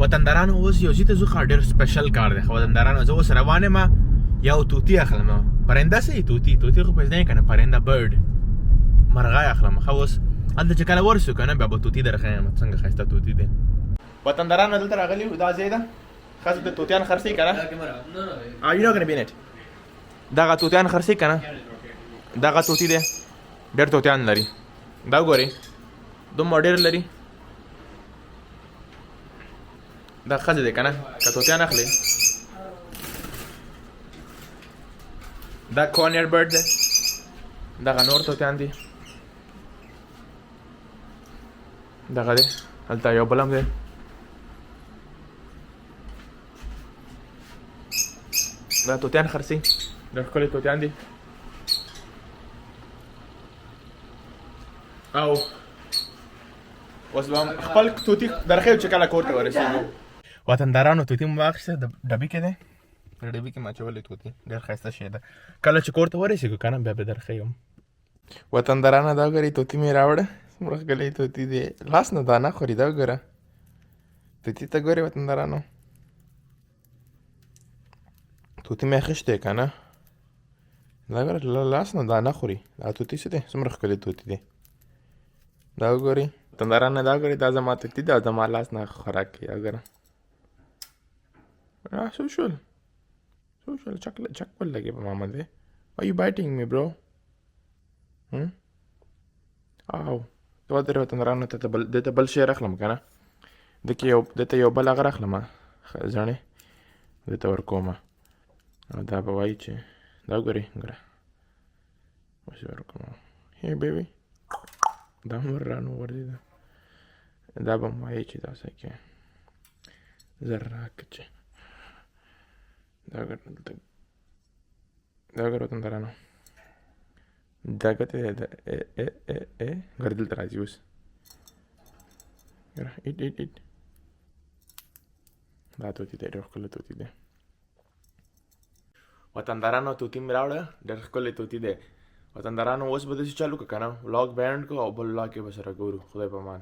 وطندارانو اوس یو ځای ته ځو ښه ډېر سپیشل کار دی ښه وطندارانو زه اوس روان یم یو طوطي اخلم پرنده څه وي طوطي خو پېژنې که نه پرنده برډ مرغۍ اخلم ښه اوس هلته چې کله ورسو که نه بیا به طوطي درښیم څنګه ښایسته طوطي دی وطندارانو دلته راغلي یو دا ځای ده ښه د طوطیان خرڅوي که نه دغه طوطیان خرڅوي که نه دغه طوطي دی ډېر طوطیان لري دا وګورئ دومره ډېر لري دا ښځې دی که نه که طوطیان اخلي دا کونیر برډ دی دغه نور طوطیان دي دغه دی هلته یو بل هم دی دا طوطیان خرڅوي ډېر ښکلي طوطیان دي او اوس به هم خپل طوطي درښیو چې کله کور ته ورسېږو وطندارانو طوطي مو واخیسته د ډبي کې دی په ډبي کې ماچولی طوطي ډېر ښایسته شی ده کله چې کور ته ورسېږو که نه بیا به درښیم وطندارانو دا وګورئ طوطي مې راوړه څومره ښکلی طوطي دی لاس نه دانه خوري دا وګوره طوطي ته ګورئ وطندارانو طوطي مې اخیستی که نه دا ګوره لاس نه دانه خوري دا طوطي څه دی څومره ښکلی طوطي دی دا وګورئ وطندارانو دا وګورئ دا زما طوطي دی او زما لاس نه خوراک کوي وګوره څه شول چک ول لګې په ماما دی Why you biting me bro او ته ودرې وطندارانو ته دلته بل شی راخلم که نه دلته یو بل هغه راخلم زڼې دلته ورکومه او دا به وایي چې دا وګورئ ګوره اوس یې ورکوم هی بیبي دا هم رانه ورځېده دا به م وایي چې داسې کې زر راکړه چې دا ګوره وطندارانو دا ګوتې ګوره دلته راځي اوس ګوره ایټ دا طوطي دی ډېر ښکلی طوطي دی وطندارانو طوطي مې راوړه ډېر ښکلی طوطي دی وطندارانو اوس به داسې چل وکړو که نه ولاګ به اینډ کړو او بل ولاګ کې به سره ګورو خدای په امان